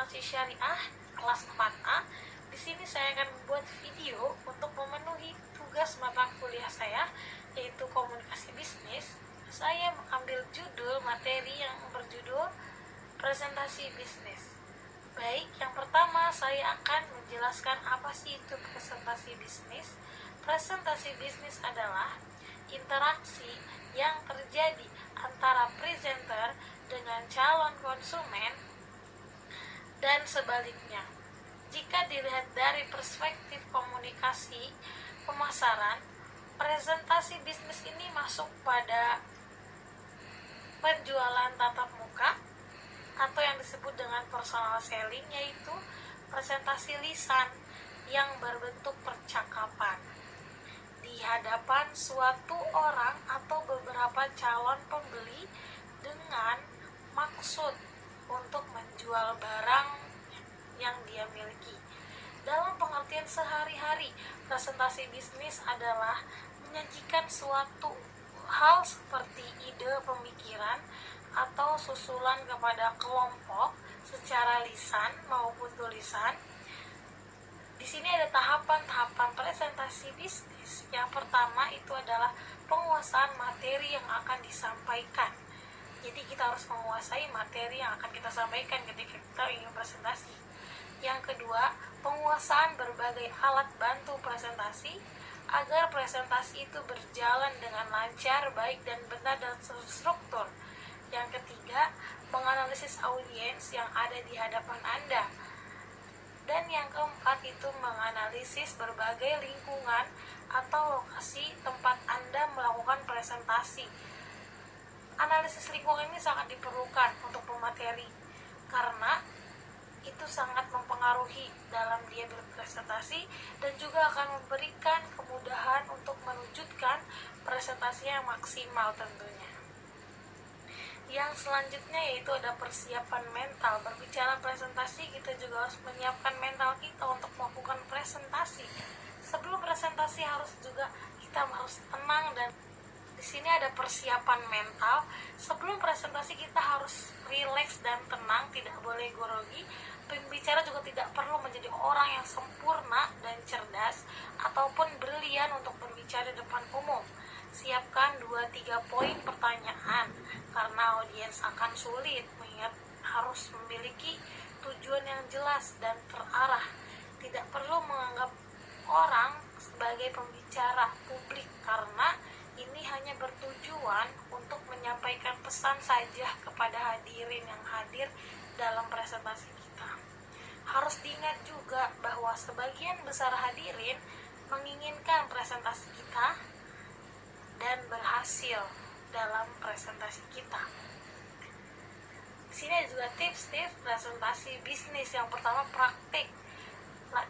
Akuntansi Syariah kelas 4A. Di sini saya akan membuat video untuk memenuhi tugas mata kuliah saya, yaitu komunikasi bisnis. Saya mengambil judul materi yang berjudul presentasi bisnis. Baik, yang pertama saya akan menjelaskan apa sih itu presentasi bisnis. Presentasi bisnis adalah interaksi yang terjadi antara presenter dengan calon konsumen dan sebaliknya. Jika dilihat dari perspektif komunikasi pemasaran, presentasi bisnis ini masuk pada penjualan tatap muka atau yang disebut dengan personal selling, yaitu presentasi lisan yang berbentuk percakapan di hadapan suatu orang atau beberapa calon pembeli dengan maksud untuk menjual barang yang dia miliki. Dalam pengertian sehari-hari, presentasi bisnis adalah menyajikan suatu hal seperti ide, pemikiran, atau susulan kepada kelompok secara lisan maupun tulisan. Di sini ada tahapan-tahapan presentasi bisnis. Yang pertama itu adalah penguasaan materi yang akan disampaikan. Jadi kita harus menguasai materi yang akan kita sampaikan ketika kita ingin presentasi. Yang kedua, penguasaan berbagai alat bantu presentasi agar presentasi itu berjalan dengan lancar, baik dan benar dan terstruktur. Yang ketiga, menganalisis audiens yang ada di hadapan Anda. Dan yang keempat itu menganalisis berbagai lingkungan atau lokasi tempat Anda melakukan presentasi. Analisis lingkungan ini sangat diperlukan untuk pemateri karena itu sangat mempengaruhi dalam dia berpresentasi dan juga akan memberikan kemudahan untuk mewujudkan presentasi yang maksimal tentunya. Yang selanjutnya yaitu ada persiapan mental. Berbicara presentasi, kita juga harus menyiapkan mental kita untuk melakukan presentasi. Sebelum presentasi kita harus tenang, dan di sini ada persiapan mental. Sebelum presentasi kita harus rileks dan tenang, tidak boleh grogi. Pembicara juga tidak perlu menjadi orang yang sempurna dan cerdas ataupun brilian untuk berbicara di depan umum. Siapkan 2-3 poin pertanyaan karena audiens akan sulit, mengingat harus memiliki tujuan yang jelas dan terarah. Tidak perlu menganggap orang sebagai pembicara publik karena ini hanya bertujuan untuk menyampaikan pesan saja kepada hadirin yang hadir dalam presentasi kita. Harus diingat juga bahwa sebagian besar hadirin menginginkan presentasi kita dan berhasil dalam presentasi kita. Di sini ada juga tips-tips presentasi bisnis. Yang pertama, praktik.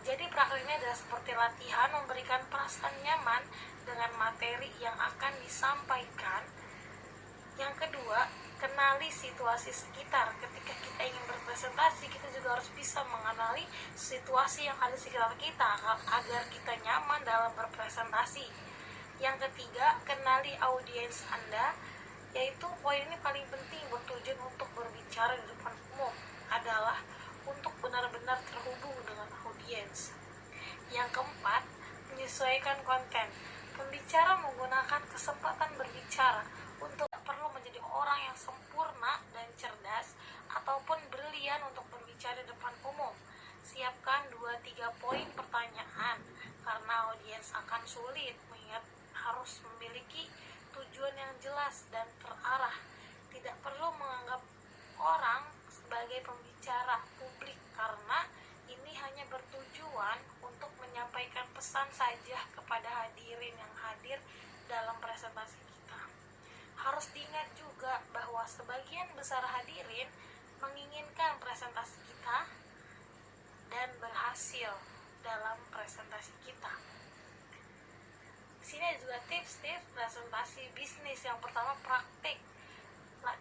Jadi praktik ini adalah seperti latihan memberikan perasaan nyaman dengan materi yang akan disampaikan. Yang kedua, kenali situasi sekitar. Ketika kita ingin berpresentasi, kita juga harus bisa mengenali situasi yang ada di sekitar kita agar kita nyaman dalam berpresentasi. Yang ketiga, kenali audiens Anda, yaitu poin ini paling penting bertujuan untuk berbicara di depan umum adalah untuk benar-benar terhubung dengan audiens. Yang keempat, menyesuaikan konten. Pembicara menggunakan kesempatan berbicara untuk tidak perlu menjadi orang yang sempurna dan cerdas ataupun brilian untuk berbicara di depan umum. Siapkan 2-3 poin pertanyaan karena audiens akan sulit, mengingat harus memiliki tujuan yang jelas dan terarah. Tidak perlu menganggap orang sebagai pembicara publik karena ini hanya bertujuan untuk menyampaikan pesan saja kepada hadirin yang hadir dalam presentasi kita. Harus diingat juga bahwa sebagian besar hadirin menginginkan presentasi kita dan berhasil dalam presentasi kita. Di sini ada juga tips-tips presentasi bisnis. Yang pertama, praktik.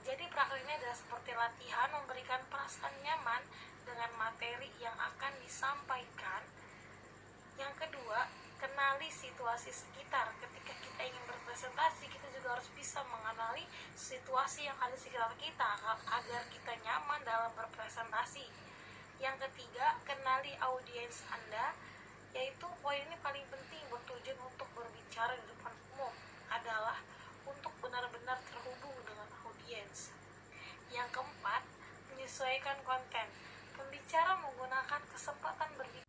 Jadi praktik ini adalah seperti latihan memberikan perasaan nyaman dengan materi yang akan disampaikan. Yang kedua, kenali situasi sekitar. Ketika kita ingin berpresentasi, kita juga harus bisa mengenali situasi yang ada di sekitar kita agar kita nyaman dalam berpresentasi. Yang ketiga, kenali audiens Anda, yaitu poin ini paling penting. Bertujuan untuk berbicara di depan umum adalah untuk benar-benar terhubung dengan audiens. Yang keempat, menyesuaikan konten. Pembicara menggunakan kesempatan berbicara.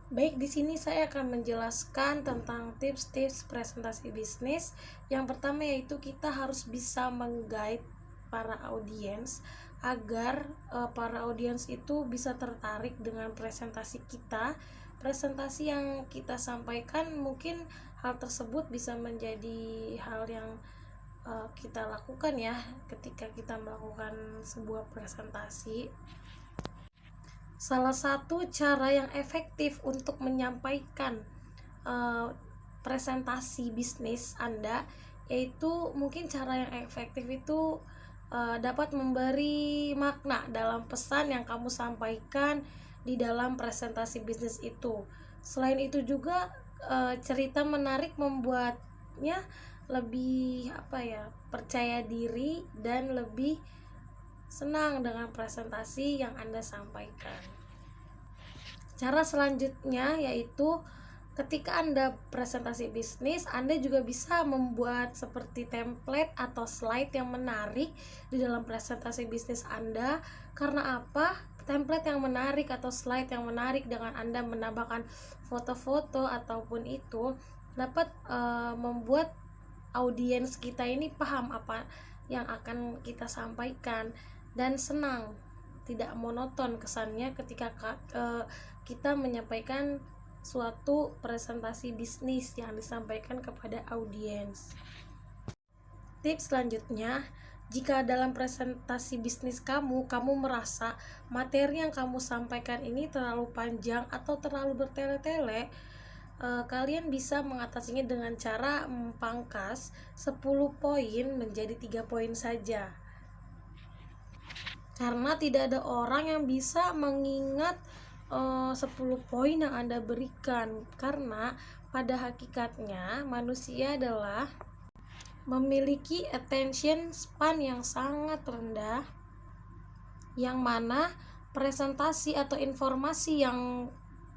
Baik, di sini saya akan menjelaskan tentang tips-tips presentasi bisnis. Yang pertama yaitu kita harus bisa mengguide para audiens agar para audiens itu bisa tertarik dengan presentasi kita. Presentasi yang kita sampaikan, mungkin hal tersebut bisa menjadi hal yang kita lakukan ya ketika kita melakukan sebuah presentasi. Salah satu cara yang efektif untuk menyampaikan presentasi bisnis Anda, yaitu mungkin cara yang efektif itu dapat memberi makna dalam pesan yang kamu sampaikan di dalam presentasi bisnis itu. Selain itu juga cerita menarik membuatnya lebih percaya diri dan lebih senang dengan presentasi yang Anda sampaikan. Cara selanjutnya yaitu ketika Anda presentasi bisnis, Anda juga bisa membuat seperti template atau slide yang menarik di dalam presentasi bisnis Anda. Karena apa? Template yang menarik atau slide yang menarik dengan Anda menambahkan foto-foto ataupun itu dapat membuat audiens kita ini paham apa yang akan kita sampaikan dan senang, tidak monoton kesannya ketika kita menyampaikan suatu presentasi bisnis yang disampaikan kepada audiens. Tips selanjutnya, jika dalam presentasi bisnis kamu merasa materi yang kamu sampaikan ini terlalu panjang atau terlalu bertele-tele, kalian bisa mengatasinya dengan cara memangkas 10 poin menjadi 3 poin saja. Karena tidak ada orang yang bisa mengingat 10 poin yang Anda berikan, karena pada hakikatnya manusia adalah memiliki attention span yang sangat rendah, yang mana presentasi atau informasi yang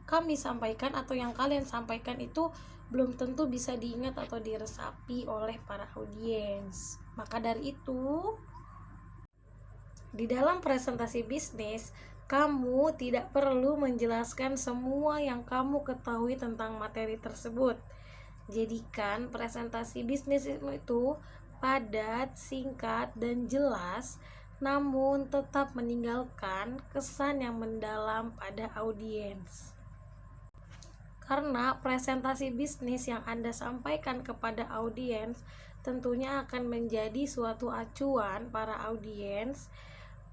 kami sampaikan atau yang kalian sampaikan itu belum tentu bisa diingat atau diresapi oleh para audiens. Maka dari itu, di dalam presentasi bisnis, kamu tidak perlu menjelaskan semua yang kamu ketahui tentang materi tersebut. Jadikan presentasi bisnis itu padat, singkat, dan jelas, namun tetap meninggalkan kesan yang mendalam pada audiens. Karena presentasi bisnis yang Anda sampaikan kepada audiens tentunya akan menjadi suatu acuan para audiens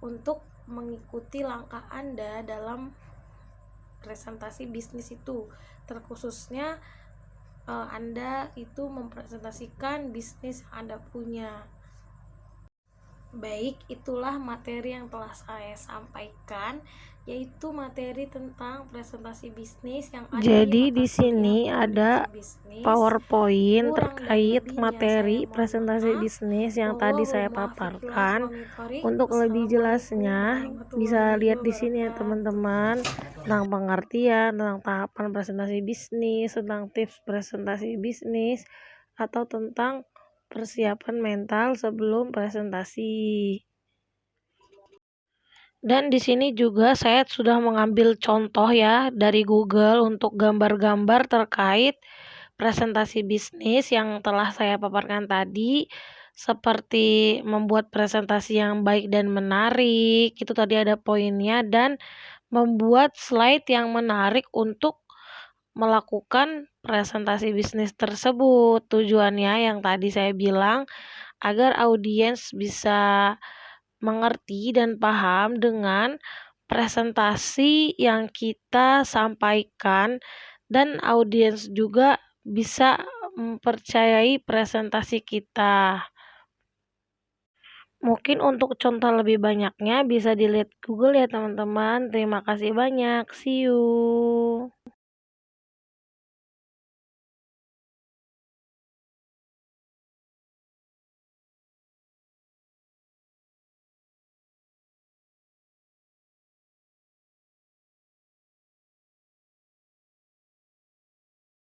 untuk mengikuti langkah Anda dalam presentasi bisnis itu, terkhususnya Anda itu mempresentasikan bisnis yang Anda punya. Baik, itulah materi yang telah saya sampaikan, yaitu materi tentang presentasi bisnis yang ada Jadi di sini ada PowerPoint terkait materi presentasi bisnis yang tadi saya paparkan. Untuk lebih jelasnya bisa lihat di sini ya teman-teman, tentang pengertian, tentang tahapan presentasi bisnis, tentang tips presentasi bisnis, atau tentang persiapan mental sebelum presentasi. Dan di sini juga saya sudah mengambil contoh ya dari Google untuk gambar-gambar terkait presentasi bisnis yang telah saya paparkan tadi, seperti membuat presentasi yang baik dan menarik, itu tadi ada poinnya, dan membuat slide yang menarik untuk melakukan presentasi bisnis tersebut. Tujuannya yang tadi saya bilang agar audiens bisa mengerti dan paham dengan presentasi yang kita sampaikan, dan audiens juga bisa mempercayai presentasi kita. Mungkin untuk contoh lebih banyaknya bisa dilihat Google ya teman-teman. Terima kasih banyak. See you.